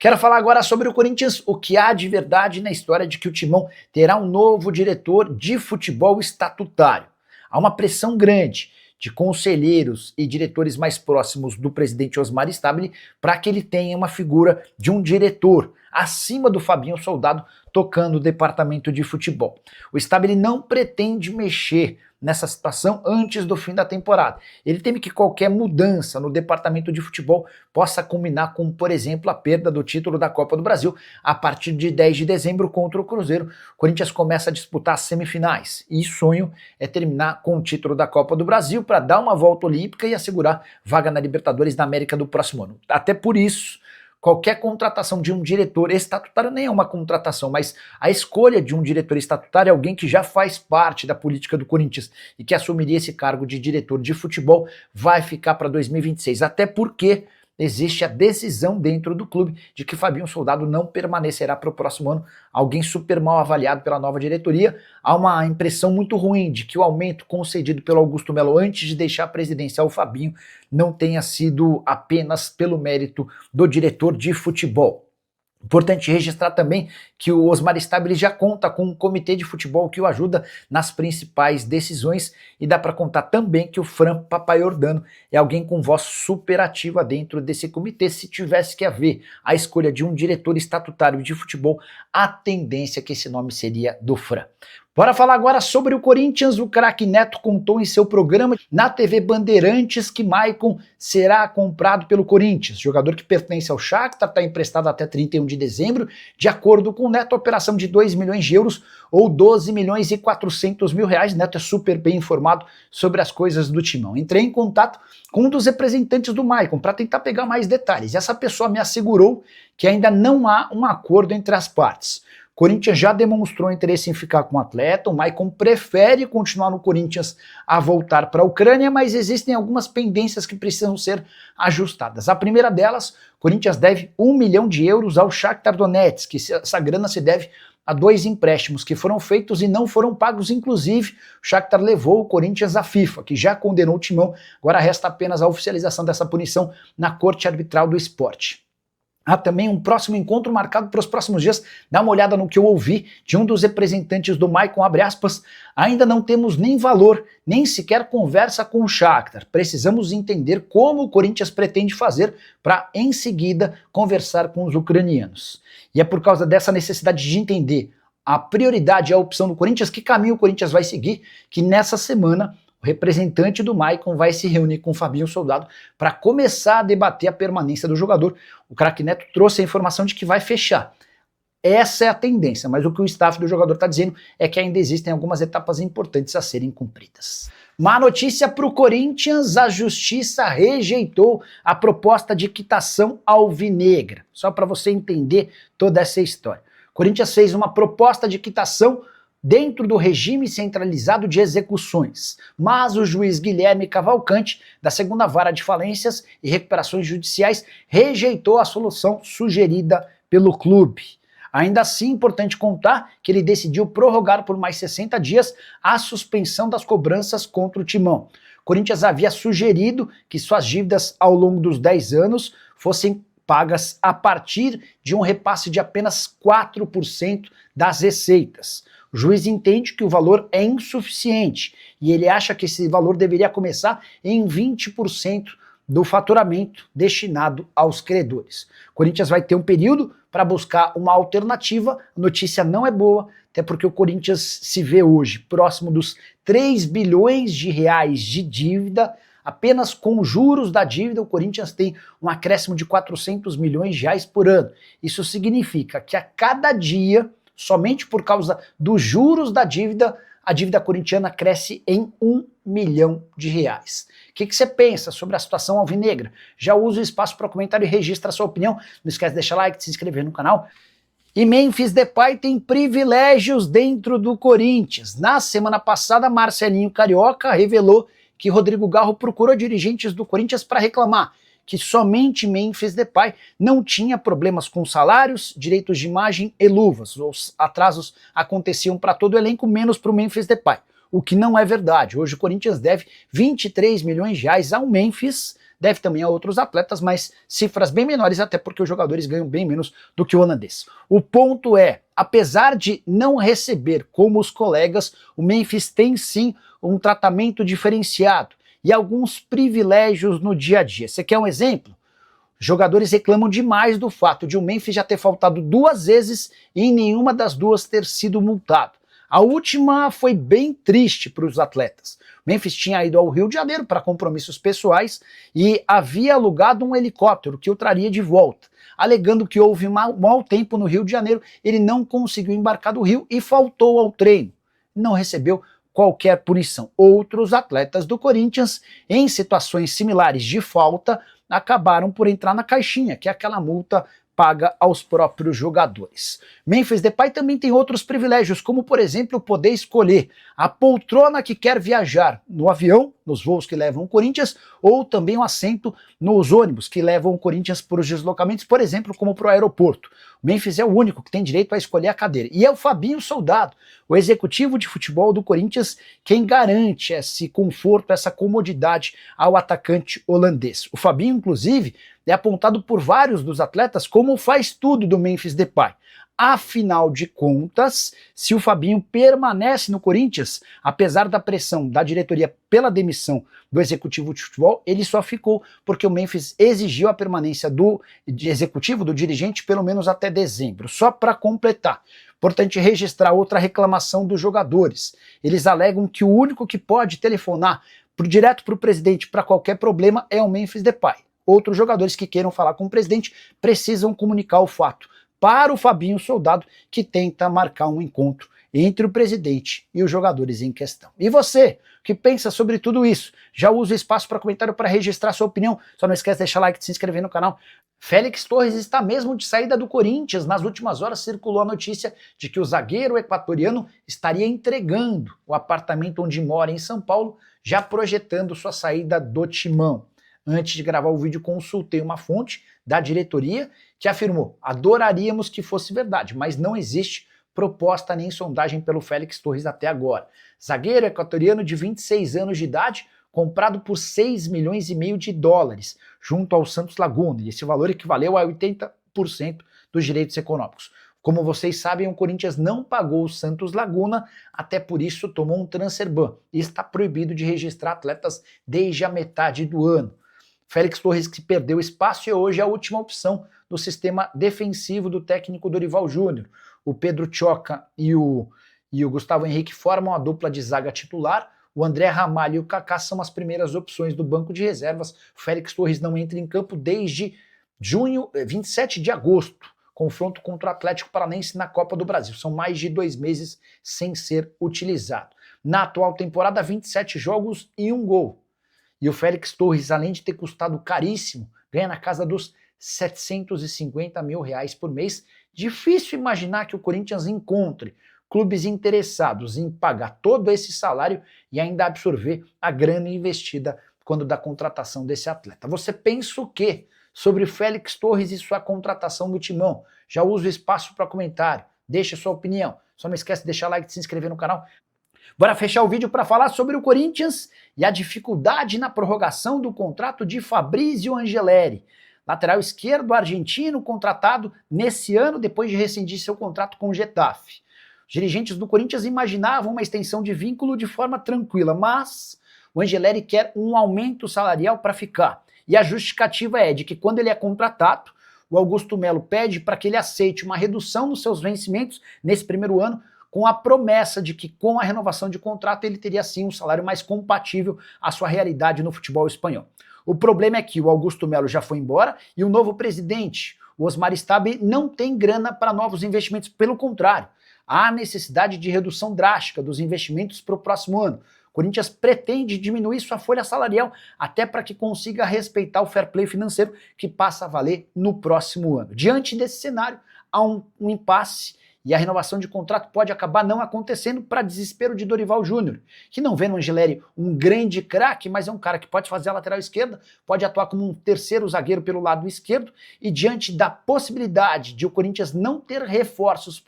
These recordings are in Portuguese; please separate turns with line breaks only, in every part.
Quero falar agora sobre o Corinthians, o que há de verdade na história de que o Timão terá um novo diretor de futebol estatutário. Há uma pressão grande de conselheiros e diretores mais próximos do presidente Osmar Stabile para que ele tenha uma figura de um diretor acima do Fabinho Soldado tocando o departamento de futebol. O Stabile não pretende mexer nessa situação antes do fim da temporada. Ele teme que qualquer mudança no departamento de futebol possa culminar com, por exemplo, a perda do título da Copa do Brasil a partir de 10 de dezembro contra o Cruzeiro. O Corinthians começa a disputar as semifinais e o sonho é terminar com o título da Copa do Brasil para dar uma volta olímpica e assegurar vaga na Libertadores da América do próximo ano. Até por isso, qualquer contratação de um diretor estatutário nem é uma contratação, mas a escolha de um diretor estatutário é alguém que já faz parte da política do Corinthians e que assumiria esse cargo de diretor de futebol vai ficar para 2026, até porque existe a decisão dentro do clube de que Fabinho Soldado não permanecerá para o próximo ano, alguém super mal avaliado pela nova diretoria. Há uma impressão muito ruim de que o aumento concedido pelo Augusto Melo antes de deixar a presidência ao Fabinho não tenha sido apenas pelo mérito do diretor de futebol. Importante registrar também que o Osmar Stabile já conta com um comitê de futebol que o ajuda nas principais decisões e dá para contar também que o Fran Papaiordano é alguém com voz super ativa dentro desse comitê. Se tivesse que haver a escolha de um diretor estatutário de futebol, a tendência é que esse nome seria do Fran. Bora falar agora sobre o Corinthians. O craque Neto contou em seu programa na TV Bandeirantes que Maicon será comprado pelo Corinthians. Jogador que pertence ao Shakhtar, está emprestado até 31 de dezembro. De acordo com o Neto, a operação de 2 milhões de euros ou 12 milhões e 400 mil reais. Neto é super bem informado sobre as coisas do Timão. Entrei em contato com um dos representantes do Maicon para tentar pegar mais detalhes. Essa pessoa me assegurou que ainda não há um acordo entre as partes. O Corinthians já demonstrou interesse em ficar com o atleta, o Maicon prefere continuar no Corinthians a voltar para a Ucrânia, mas existem algumas pendências que precisam ser ajustadas. A primeira delas, o Corinthians deve 1 milhão de euros ao Shakhtar Donetsk, que essa grana se deve a 2 empréstimos que foram feitos e não foram pagos. Inclusive, o Shakhtar levou o Corinthians à FIFA, que já condenou o Timão, agora resta apenas a oficialização dessa punição na Corte Arbitral do Esporte. Há também um próximo encontro marcado para os próximos dias. Dá uma olhada no que eu ouvi de um dos representantes do Maicon, abre aspas, ainda não temos nem valor, nem sequer conversa com o Shakhtar. Precisamos entender como o Corinthians pretende fazer para, em seguida, conversar com os ucranianos. E é por causa dessa necessidade de entender a prioridade e a opção do Corinthians, que caminho o Corinthians vai seguir, que nessa semana o representante do Maicon vai se reunir com o Fabinho Soldado para começar a debater a permanência do jogador. O craque Neto trouxe a informação de que vai fechar. Essa é a tendência, mas o que o staff do jogador está dizendo é que ainda existem algumas etapas importantes a serem cumpridas. Má notícia para o Corinthians, a Justiça rejeitou a proposta de quitação alvinegra. Só para você entender toda essa história. O Corinthians fez uma proposta de quitação dentro do regime centralizado de execuções, mas o juiz Guilherme Cavalcante, da 2ª Vara de Falências e Recuperações Judiciais, rejeitou a solução sugerida pelo clube. Ainda assim, é importante contar que ele decidiu prorrogar por mais 60 dias a suspensão das cobranças contra o Timão. O Corinthians havia sugerido que suas dívidas ao longo dos 10 anos fossem pagas a partir de um repasse de apenas 4% das receitas. O juiz entende que o valor é insuficiente e ele acha que esse valor deveria começar em 20% do faturamento destinado aos credores. O Corinthians vai ter um período para buscar uma alternativa. A notícia não é boa, até porque o Corinthians se vê hoje próximo dos 3 bilhões de reais de dívida. Apenas com juros da dívida, o Corinthians tem um acréscimo de 400 milhões de reais por ano. Isso significa que a cada dia, somente por causa dos juros da dívida, a dívida corintiana cresce em 1 milhão de reais. O que você pensa sobre a situação alvinegra? Já usa o espaço para comentário e registra a sua opinião. Não esquece de deixar like, de se inscrever no canal. E Memphis Depay tem privilégios dentro do Corinthians. Na semana passada, Marcelinho Carioca revelou que Rodrigo Garro procurou dirigentes do Corinthians para reclamar que somente Memphis Depay não tinha problemas com salários, direitos de imagem e luvas. Os atrasos aconteciam para todo o elenco, menos para o Memphis Depay. O que não é verdade. Hoje o Corinthians deve 23 milhões de reais ao Memphis deve também a outros atletas, mas cifras bem menores, até porque os jogadores ganham bem menos do que o holandês. O ponto é, apesar de não receber como os colegas, o Memphis tem sim um tratamento diferenciado e alguns privilégios no dia a dia. Você quer um exemplo? Jogadores reclamam demais do fato de o Memphis já ter faltado 2 vezes e em nenhuma das 2 ter sido multado. A última foi bem triste para os atletas. O Memphis tinha ido ao Rio de Janeiro para compromissos pessoais e havia alugado um helicóptero que o traria de volta. Alegando que houve mau tempo no Rio de Janeiro, ele não conseguiu embarcar do Rio e faltou ao treino. Não recebeu qualquer punição. Outros atletas do Corinthians, em situações similares de falta, acabaram por entrar na caixinha, que é aquela multa paga aos próprios jogadores. Memphis Depay também tem outros privilégios, como por exemplo poder escolher a poltrona que quer viajar no avião, nos voos que levam o Corinthians, ou também um assento nos ônibus que levam o Corinthians para os deslocamentos, por exemplo, como para o aeroporto. O Memphis é o único que tem direito a escolher a cadeira. E é o Fabinho Soldado, o executivo de futebol do Corinthians, quem garante esse conforto, essa comodidade ao atacante holandês. O Fabinho, inclusive, é apontado por vários dos atletas como faz tudo do Memphis Depay. Afinal de contas, se o Fabinho permanece no Corinthians, apesar da pressão da diretoria pela demissão do executivo de futebol, ele só ficou porque o Memphis exigiu a permanência do executivo, do dirigente, pelo menos até dezembro. Só para completar, importante registrar outra reclamação dos jogadores. Eles alegam que o único que pode telefonar direto para o presidente para qualquer problema é o Memphis Depay. Outros jogadores que queiram falar com o presidente precisam comunicar o fato para o Fabinho Soldado, que tenta marcar um encontro entre o presidente e os jogadores em questão. E você, o que pensa sobre tudo isso? Já usa o espaço para comentário para registrar sua opinião. Só não esquece de deixar like e se inscrever no canal. Félix Torres está mesmo de saída do Corinthians. Nas últimas horas circulou a notícia de que o zagueiro equatoriano estaria entregando o apartamento onde mora em São Paulo, já projetando sua saída do timão. Antes de gravar o vídeo, consultei uma fonte da diretoria que afirmou: adoraríamos que fosse verdade, mas não existe proposta nem sondagem pelo Félix Torres até agora. Zagueiro equatoriano de 26 anos de idade, comprado por 6 milhões e meio de dólares, junto ao Santos Laguna, e esse valor equivaleu a 80% dos direitos econômicos. Como vocês sabem, o Corinthians não pagou o Santos Laguna, até por isso tomou um transfer ban e está proibido de registrar atletas desde a metade do ano. Félix Torres, que perdeu espaço, e hoje é a última opção do sistema defensivo do técnico Dorival Júnior. O Pedro Tchoca e o Gustavo Henrique formam a dupla de zaga titular. O André Ramalho e o Kaká são as primeiras opções do banco de reservas. O Félix Torres não entra em campo desde 27 de agosto, confronto contra o Atlético Paranaense na Copa do Brasil. São mais de 2 meses sem ser utilizado. Na atual temporada, 27 jogos e 1 gol. E o Félix Torres, além de ter custado caríssimo, ganha na casa dos 750 mil reais por mês. Difícil imaginar que o Corinthians encontre clubes interessados em pagar todo esse salário e ainda absorver a grana investida quando da contratação desse atleta. Você pensa o quê sobre Félix Torres e sua contratação no Timão? Já usa o espaço para comentário, deixa sua opinião. Só não esquece de deixar like e se inscrever no canal. Bora fechar o vídeo para falar sobre o Corinthians e a dificuldade na prorrogação do contrato de Fabrício Angeleri, lateral esquerdo argentino contratado nesse ano depois de rescindir seu contrato com o Getafe. Os dirigentes do Corinthians imaginavam uma extensão de vínculo de forma tranquila, mas o Angeleri quer um aumento salarial para ficar. E a justificativa é de que quando ele é contratado, o Augusto Melo pede para que ele aceite uma redução nos seus vencimentos nesse primeiro ano, com a promessa de que com a renovação de contrato ele teria sim um salário mais compatível à sua realidade no futebol espanhol. O problema é que o Augusto Melo já foi embora e o novo presidente, o Osmar Stabile, não tem grana para novos investimentos, pelo contrário, há necessidade de redução drástica dos investimentos para o próximo ano. O Corinthians pretende diminuir sua folha salarial até para que consiga respeitar o fair play financeiro que passa a valer no próximo ano. Diante desse cenário, há um impasse e a renovação de contrato pode acabar não acontecendo, para desespero de Dorival Júnior, que não vê no Angeleri um grande craque, mas é um cara que pode fazer a lateral esquerda, pode atuar como um terceiro zagueiro pelo lado esquerdo, e diante da possibilidade de o Corinthians não ter reforços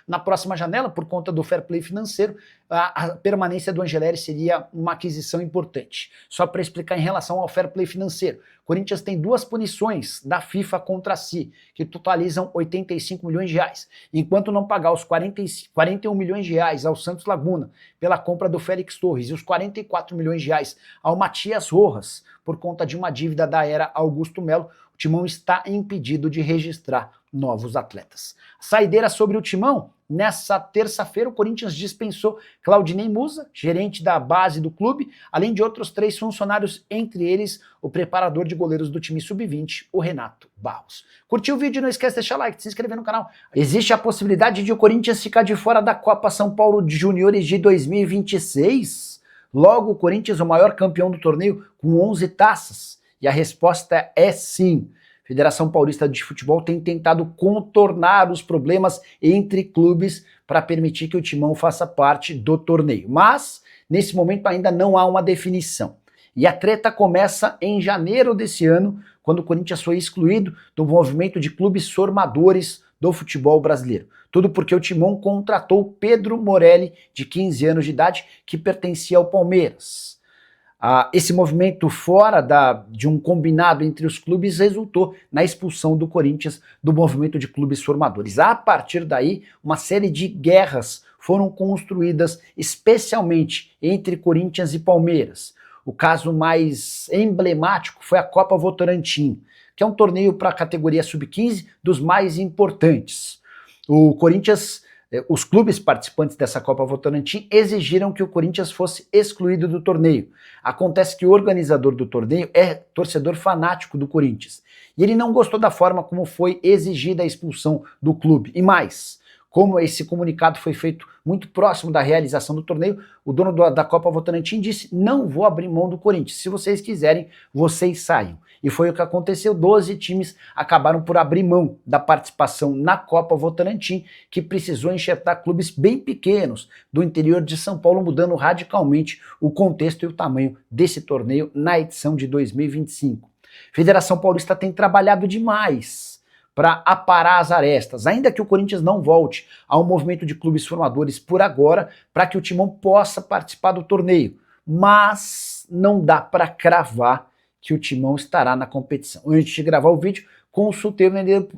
na próxima janela por conta do fair play financeiro, a permanência do Angeleri seria uma aquisição importante. Só para explicar em relação ao fair play financeiro. O Corinthians tem duas punições da FIFA contra si, que totalizam 85 milhões de reais. Enquanto não pagar os 41 milhões de reais ao Santos Laguna pela compra do Félix Torres e os 44 milhões de reais ao Matias Rojas por conta de uma dívida da era Augusto Melo, o Timão está impedido de registrar novos atletas. Saideira sobre o Timão: nessa terça-feira o Corinthians dispensou Claudinei Musa, gerente da base do clube, além de outros 3 funcionários, entre eles o preparador de goleiros do time sub-20, o Renato Barros. Curtiu o vídeo? Não esquece de deixar like, de se inscrever no canal. Existe a possibilidade de o Corinthians ficar de fora da Copa São Paulo de Juniores de 2026? Logo, o Corinthians, o maior campeão do torneio, com 11 taças? E a resposta é sim. A Federação Paulista de Futebol tem tentado contornar os problemas entre clubes para permitir que o Timão faça parte do torneio. Mas, nesse momento, ainda não há uma definição. E a treta começa em janeiro desse ano, quando o Corinthians foi excluído do movimento de clubes formadores do futebol brasileiro. Tudo porque o Timão contratou Pedro Morelli, de 15 anos de idade, que pertencia ao Palmeiras. Esse movimento fora de um combinado entre os clubes resultou na expulsão do Corinthians do movimento de clubes formadores. A partir daí, uma série de guerras foram construídas especialmente entre Corinthians e Palmeiras. O caso mais emblemático foi a Copa Votorantim, que é um torneio para a categoria sub-15 dos mais importantes. O Corinthians, os clubes participantes dessa Copa Votorantim exigiram que o Corinthians fosse excluído do torneio. Acontece que o organizador do torneio é torcedor fanático do Corinthians. E ele não gostou da forma como foi exigida a expulsão do clube. E mais, como esse comunicado foi feito muito próximo da realização do torneio, o dono da Copa Votorantim disse: não vou abrir mão do Corinthians, se vocês quiserem, vocês saiam. E foi o que aconteceu, 12 times acabaram por abrir mão da participação na Copa Votorantim, que precisou enxertar clubes bem pequenos do interior de São Paulo, mudando radicalmente o contexto e o tamanho desse torneio na edição de 2025. A Federação Paulista tem trabalhado demais para aparar as arestas, ainda que o Corinthians não volte ao movimento de clubes formadores por agora, para que o Timão possa participar do torneio. Mas não dá para cravar que o Timão estará na competição. Antes de gravar o vídeo, consultei o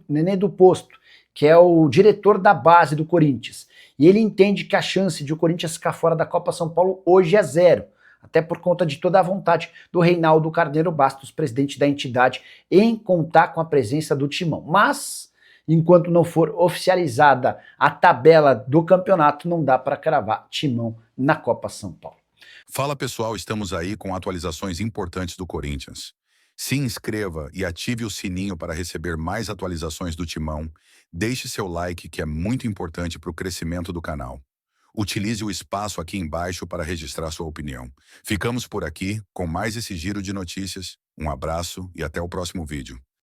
Nenê do Posto, que é o diretor da base do Corinthians. E ele entende que a chance de o Corinthians ficar fora da Copa São Paulo hoje é 0. Até por conta de toda a vontade do Reinaldo Carneiro Bastos, presidente da entidade, em contar com a presença do Timão. Mas, enquanto não for oficializada a tabela do campeonato, não dá para cravar Timão na Copa São Paulo.
Fala pessoal, estamos aí com atualizações importantes do Corinthians. Se inscreva e ative o sininho para receber mais atualizações do Timão. Deixe seu like, que é muito importante para o crescimento do canal. Utilize o espaço aqui embaixo para registrar sua opinião. Ficamos por aqui com mais esse giro de notícias. Um abraço e até o próximo vídeo.